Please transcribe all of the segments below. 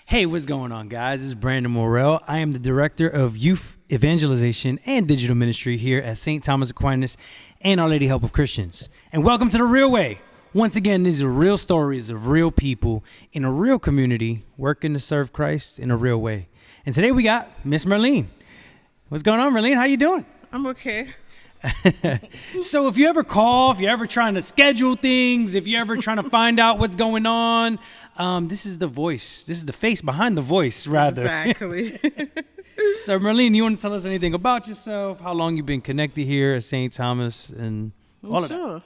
Hey, what's going on, guys? This is Brandon Morrell. I am the Director of Youth Evangelization and Digital Ministry here at St. Thomas Aquinas and Our Lady Help of Christians. And welcome to The Real Way. Once again, these are real stories of real people in a real community working to serve Christ in a real way. And today we got Miss Marlene. What's going on, Marlene? How you doing? I'm okay. So if you ever call, if you're ever trying to schedule things, if you're ever trying to find out what's going on, this is the voice. This is the face behind the voice, rather. Exactly. So, Mirlene, you want to tell us anything about yourself, how long you've been connected here at St. Thomas, and all of that? Sure.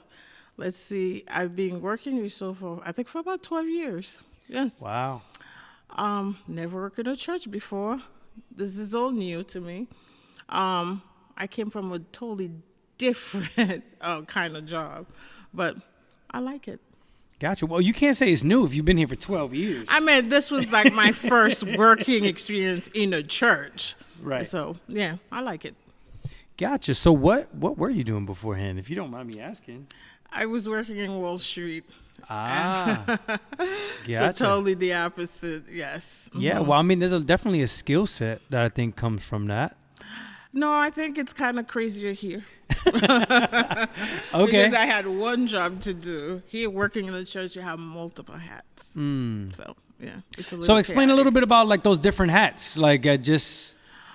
Let's see. I've been working with so for about 12 years. Yes. Wow. Never worked in a church before. This is all new to me. I came from a totally different kind of job, but I like it. Gotcha. Well, you can't say it's new if you've been here for 12 years. I mean, this was like my first working experience in a church. Right. So, yeah, I like it. Gotcha. So what were you doing beforehand, if you don't mind me asking? I was working in Wall Street. Ah. So totally the opposite, yes. Yeah, well, I mean, there's definitely a skill set that I think comes from that. No, I think it's kind of crazier here. Okay. Because I had one job to do. Here, working in the church, you have multiple hats. So, yeah. It's a little So explain a little bit about, like, those different hats. Like,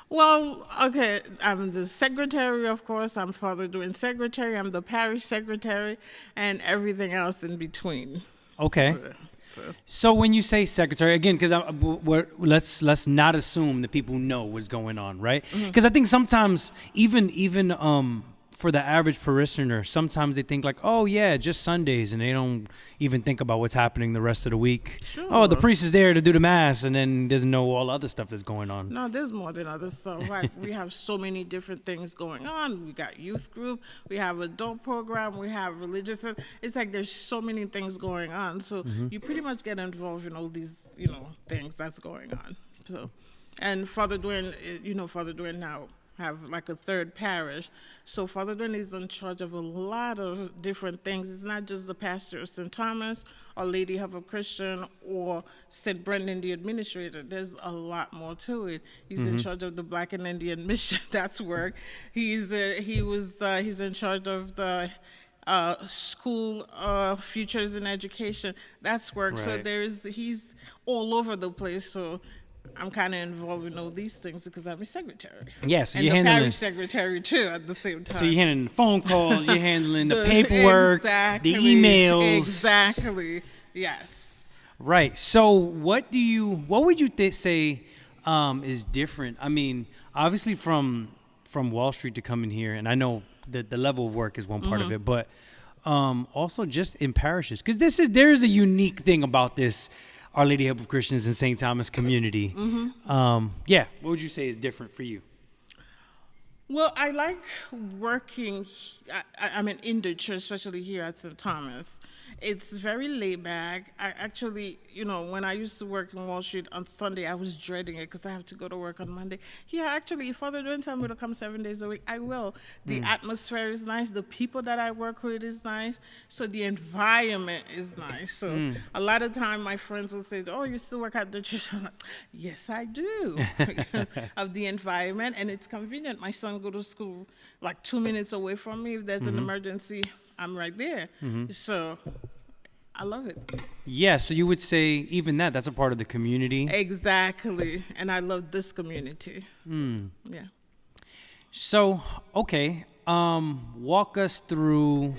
Well, okay, I'm the secretary, of course. I'm Father doing secretary. I'm the parish secretary and everything else in between. Okay. So when you say secretary, again, because let's not assume that people know what's going on, right? Because I think sometimes even for the average parishioner, sometimes they think like, oh yeah, just Sundays, and they don't even think about what's happening the rest of the week. Sure. Oh, the priest is there to do the mass, and then doesn't know all other stuff that's going on. No, there's more than other stuff. Like we have so many different things going on. We got youth group, we have adult program, we have religious. It's like there's so many things going on. So you pretty much get involved in all these, things that's going on. So, and Father Dwayne now have like a third parish. So Father Dwayne is in charge of a lot of different things. It's not just the pastor of St. Thomas or Lady Help of Christian or St. Brendan the administrator. There's a lot more to it. He's in charge of the Black and Indian mission. That's work. He's in charge of the school futures in education. That's work. Right. So he's all over the place. So I'm kind of involved in all these things because I'm a secretary. Yeah, so and you're the handling parish secretary too at the same time. So you're handling the phone calls, you're handling the paperwork, the emails. Exactly. Yes. Right. So what would you say is different? I mean, obviously from Wall Street to coming here, and I know that the level of work is one part of it, but also just in parishes, because there is a unique thing about this Our Lady Help of Christians in St. Thomas community. What would you say is different for you? Well, I like working, in the church, especially here at St. Thomas. It's very laid back. I actually, when I used to work in Wall Street on Sunday, I was dreading it because I have to go to work on Monday. Yeah, actually, if Father don't tell me to come 7 days a week, I will. The atmosphere is nice. The people that I work with is nice. So the environment is nice. So a lot of time my friends will say, oh, you still work at the church? I'm like, yes, I do. Because of the environment. And it's convenient. My son go to school like 2 minutes away from me. If there's an emergency, I'm right there. So I love it. Yeah, so you would say even that's a part of the community. Exactly. And I love this community. Yeah. So, okay, walk us through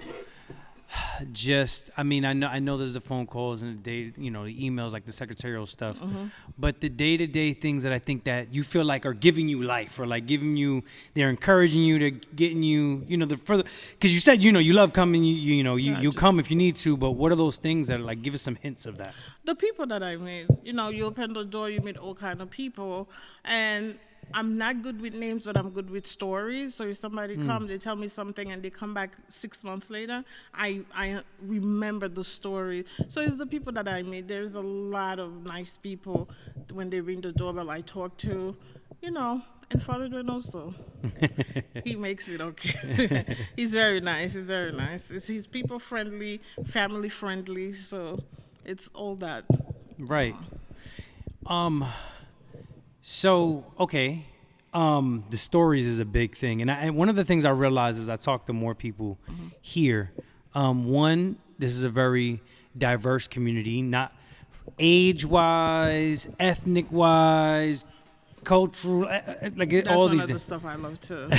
I know there's the phone calls and the emails, like the secretarial stuff, but the day-to-day things that I think that you feel like are giving you life, or like they're encouraging you to getting you, the further, because you said, you love coming, you come if you need to, but what are those things that like, give us some hints of that? The people that I meet, you open the door, you meet all kind of people, and I'm not good with names, but I'm good with stories. So if somebody comes, they tell me something, and they come back 6 months later, I remember the story. So it's the people that I meet. There's a lot of nice people when they ring the doorbell I talk to, and Father Dwayne also. He makes it okay. He's very nice. He's people friendly, family friendly. So it's all that. Right. So, okay. The stories is a big thing. And one of the things I realized as I talk to more people here, one, this is a very diverse community, not age-wise, ethnic-wise, cultural, That's all one these of the things. stuff I love too.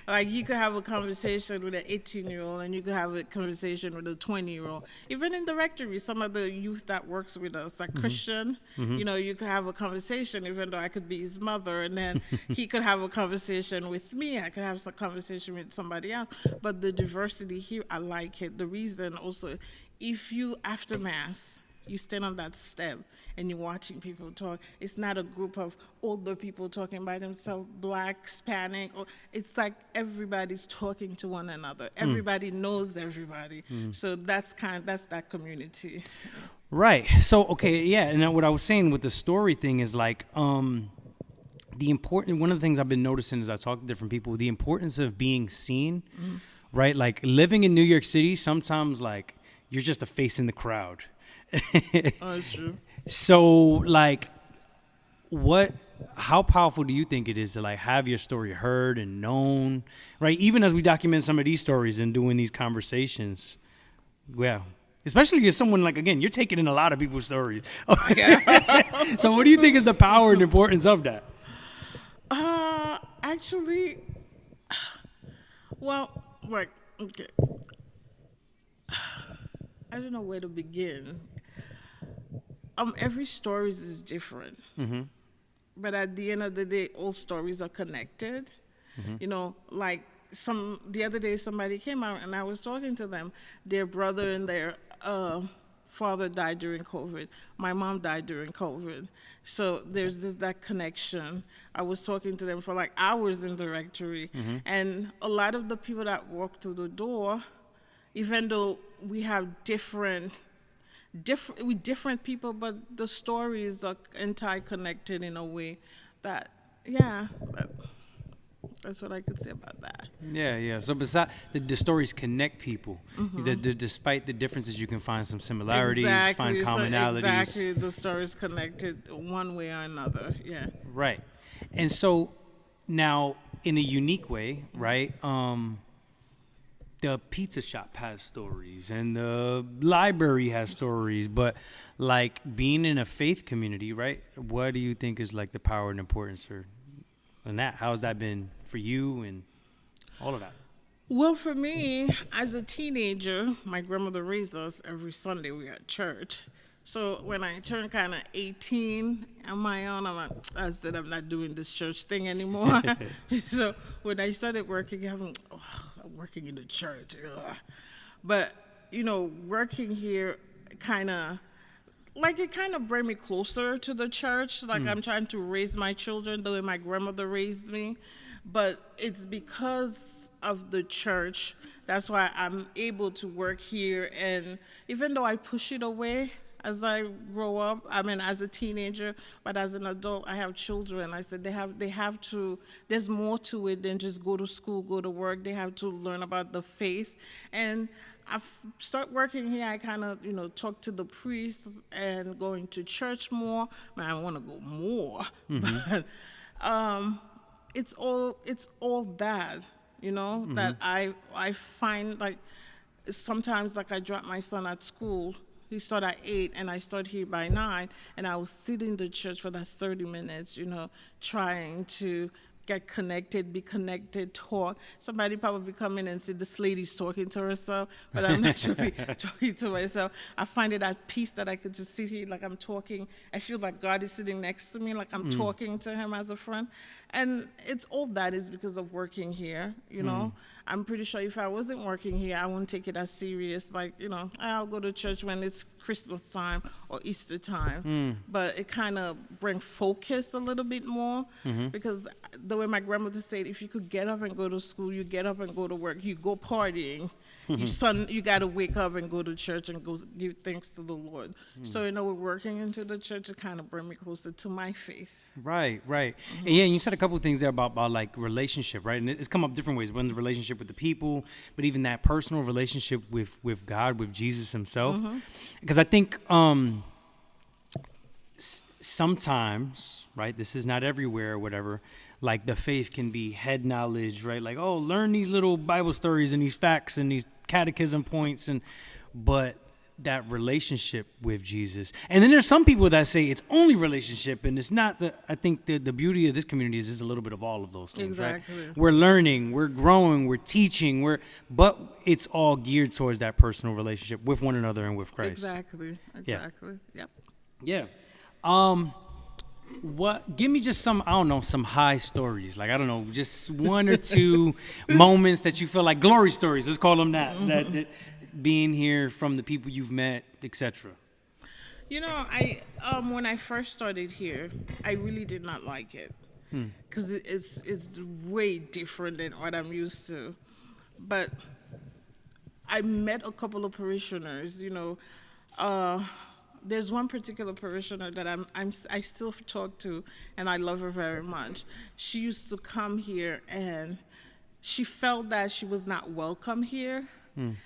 Like you could have a conversation with an 18-year-old and you could have a conversation with a 20-year-old. Even in directory, some of the youth that works with us, like Christian, you could have a conversation, even though I could be his mother, and then he could have a conversation with me. I could have some conversation with somebody else. But the diversity here, I like it. The reason also, if you, after Mass, you stand on that step and you're watching people talk. It's not a group of older people talking by themselves, Black, Hispanic. Or it's like everybody's talking to one another. Everybody knows everybody. So that's that community. Right. So, okay, yeah. And what I was saying with the story thing is like, one of the things I've been noticing as I talk to different people, the importance of being seen, right? Like living in New York City, sometimes like you're just a face in the crowd. Oh, it's true. So, like, how powerful do you think it is to like have your story heard and known, right? Even as we document some of these stories and doing these conversations, well, especially as someone like, again, you're taking in a lot of people's stories. So what do you think is the power and importance of that? Actually, well, like, okay. I don't know where to begin. Every story is different. But at the end of the day, all stories are connected. Like the other day somebody came out and I was talking to them. Their brother and their father died during COVID. My mom died during COVID. So there's that connection. I was talking to them for like hours in the rectory. And a lot of the people that walk through the door, even though we have different people, but the stories are interconnected in a way that, that's what I could say about that. Yeah. So besides the stories connect people, despite the differences, you can find some similarities, find commonalities. Exactly, the stories connected one way or another. Yeah. Right, and so now in a unique way, right? The pizza shop has stories and the library has stories, but like being in a faith community, right? What do you think is like the power and importance in that? How has that been for you and all of that? Well, for me, as a teenager, my grandmother raised us every Sunday. We were at church. So when I turned kind of 18 on my own, I said, I'm not doing this church thing anymore. So when I started working, I'm working in the church. But, working here kind of bring me closer to the church. Like I'm trying to raise my children the way my grandmother raised me. But it's because of the church. That's why I'm able to work here. And even though I push it away as I grow up, as a teenager, but as an adult, I have children. I said they have to, there's more to it than just go to school, go to work. They have to learn about the faith. And I start working here, I kind of, talk to the priests and going to church more. I want to go more, but it's all that, that I find like sometimes like I drop my son at school. He started at 8 and I started here by 9, and I will sit in the church for that 30 minutes, trying to get connected, be connected, talk. Somebody probably come in and say, this lady's talking to herself, but I'm actually talking to myself. I find it at peace that I could just sit here like I'm talking. I feel like God is sitting next to me, like I'm talking to him as a friend. And it's all that is because of working here, I'm pretty sure if I wasn't working here, I wouldn't take it as serious. Like, I'll go to church when it's Christmas time or Easter time. But it kind of brings focus a little bit more because the way my grandmother said, if you could get up and go to school, you get up and go to work, you go partying. You got to wake up and go to church and go give thanks to the Lord. So, we're working into the church to kind of bring me closer to my faith. Right. And yeah, you said a couple of things there about like relationship, right? And it's come up different ways, one the relationship with the people, but even that personal relationship with God, with Jesus himself. Because I think sometimes, right, this is not everywhere or whatever, like the faith can be head knowledge, right? Like, oh, learn these little Bible stories and these facts and these catechism points, but that relationship with Jesus. And then there's some people that say it's only relationship, and it's not. I think the beauty of this community is a little bit of all of those things, Exactly. right? We're learning, we're growing, we're teaching, but it's all geared towards that personal relationship with one another and with Christ. Exactly. Yep. Yeah. Give me just some, I don't know, some high stories. Like, I don't know, just one or two moments that you feel like glory stories. Let's call them that. That being here from the people you've met, etc. I when I first started here, I really did not like it because it's way different than what I'm used to. But I met a couple of parishioners. There's one particular parishioner that I still talk to, and I love her very much. She used to come here, and she felt that she was not welcome here.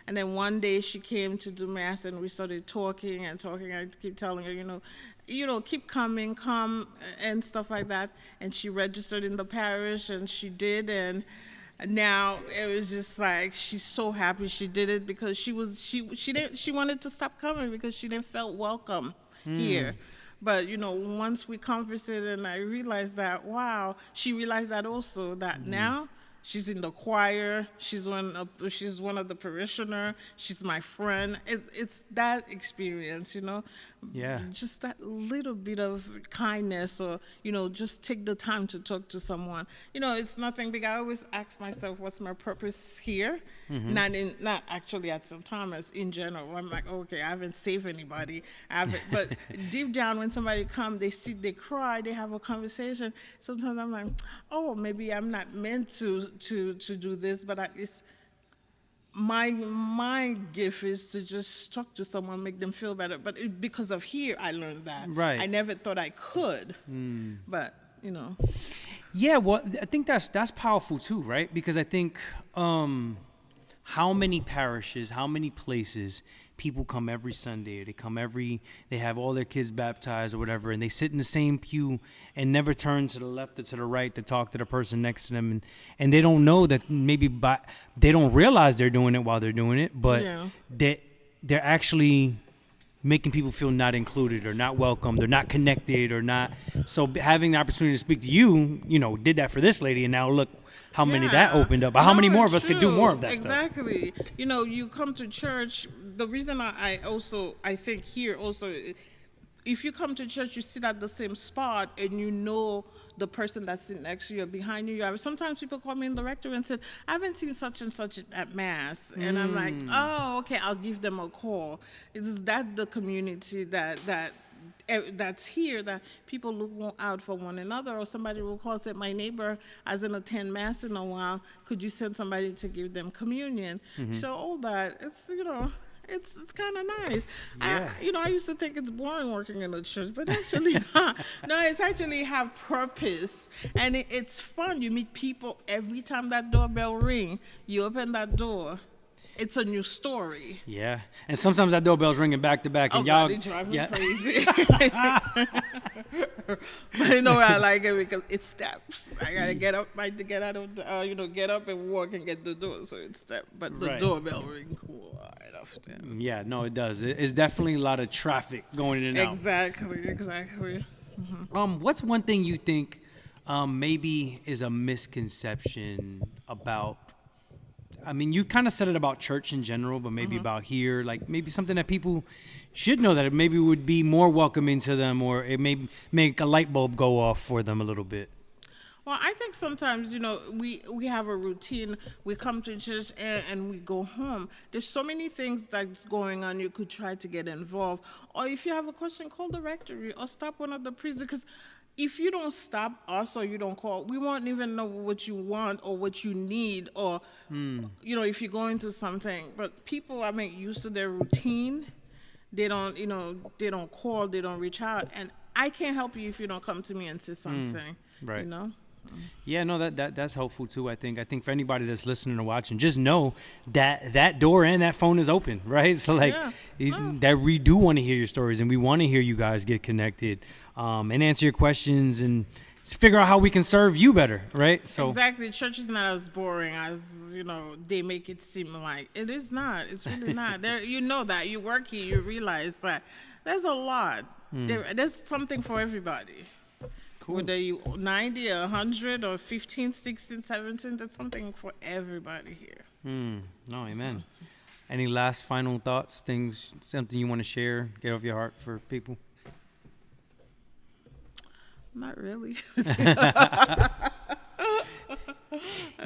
And then one day she came to do mass, and we started talking. I keep telling her, keep coming, come, and stuff like that. And she registered in the parish, and she did, and now it was just like she's so happy she did it because she wanted to stop coming because she didn't felt welcome here. But once we conversed and I realized that, wow, she realized that also that now she's in the choir. She's one of the parishioner. She's my friend. It's that experience, Yeah. Just that little bit of kindness, or just take the time to talk to someone. It's nothing big. I always ask myself, what's my purpose here? Not actually at St. Thomas in general. I'm like, okay, I haven't saved anybody. But deep down, when somebody comes, they sit, they cry, they have a conversation. Sometimes I'm like, oh, maybe I'm not meant to do this, but it's my gift is to just talk to someone, make them feel better. But because of here, I learned that. Right. I never thought I could, but Yeah, well, I think that's powerful too, right? Because I think how many parishes, how many places people come every Sunday, they have all their kids baptized or whatever, and they sit in the same pew and never turn to the left or to the right to talk to the person next to them, and they don't know that they don't realize they're doing it while they're doing it, but they're actually making people feel not included or not welcome, they're not connected or not. So having the opportunity to speak to you, did that for this lady, and now look how many that opened up. But how many more of us could do more of that stuff? Exactly. You come to church. The reason I think here also, if you come to church, you sit at the same spot, and the person that's sitting next to you or behind you. Sometimes people call me in the rectory and said, I haven't seen such and such at Mass. And I'm like, oh, okay, I'll give them a call. Is that the community that's here, that people look out for one another? Or somebody will call and say, my neighbor hasn't attended Mass in a while, could you send somebody to give them communion? So all that, it's kind of nice. Yeah. I used to think it's boring working in a church, but actually not. No, it's actually have purpose, and it's fun. You meet people every time that doorbell ring. You open that door, it's a new story. Yeah, and sometimes that doorbell's ringing back to back, and God, they drive me crazy. But I like it because it steps. I gotta get up, get out of the, get up and walk and get the door, so it's step. But the doorbell ring cool right often. Yeah, no, it does. It's definitely a lot of traffic going in and out. Exactly. What's one thing you think maybe is a misconception about? I mean, you kind of said it about church in general, but maybe about here, like maybe something that people should know that it maybe would be more welcoming to them, or it may make a light bulb go off for them a little bit. Well, I think sometimes, we have a routine. We come to church and we go home. There's so many things that's going on. You could try to get involved. Or if you have a question, call the rectory or stop one of the priests, because if you don't stop us or you don't call, we won't even know what you want or what you need, or, if you're going through something. But people are used to their routine. They don't, they don't call, they don't reach out. And I can't help you if you don't come to me and say something. Right. Yeah, no, that's helpful too. I think for anybody that's listening or watching, just know that door and that phone is open, right? So like that we do want to hear your stories, and we want to hear you guys get connected, and answer your questions and figure out how we can serve you better, right? So exactly, church is not as boring as they make it seem like. It is not. It's really not. There, that you work here, you realize that there's a lot. There's something for everybody. Cool. Whether you 90 or 100 or 15, 16, 17, there's something for everybody here. No, amen. Any last final thoughts, something you want to share, get off your heart for people? Not really.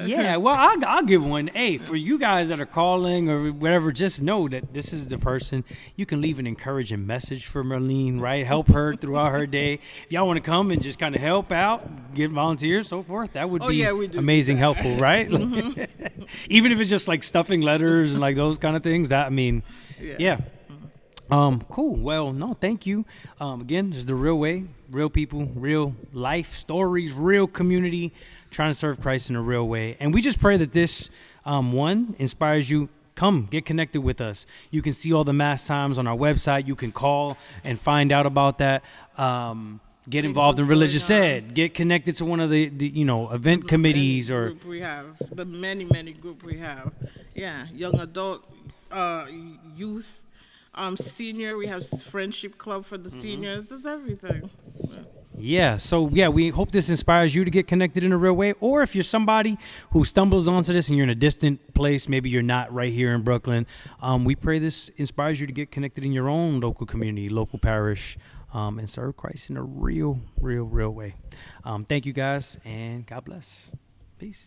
Yeah, well, I'll give one. Hey, for you guys that are calling or whatever, just know that this is the person. You can leave an encouraging message for Mirlene, right? Help her throughout her day. If y'all want to come and just kind of help out, get volunteers, so forth, that would be amazing, helpful, right? Even if it's just like stuffing letters and like those kind of things, yeah. Cool. Well, no, thank you. Again, this is The Real Way, real people, real life stories, real community, trying to serve Christ in a real way. And we just pray that this, one, inspires you. Come, get connected with us. You can see all the mass times on our website. You can call and find out about that. Get involved in religious ed. Get connected to one of the event committees or group we have. The many group we have. Yeah, young adult, youth. Senior, we have friendship club for the seniors. There's everything. Yeah, so we hope this inspires you to get connected in a real way. Or if you're somebody who stumbles onto this and you're in a distant place, maybe you're not right here in Brooklyn, we pray this inspires you to get connected in your own local community, local parish, and serve Christ in a real way. Thank you guys, and God bless. Peace.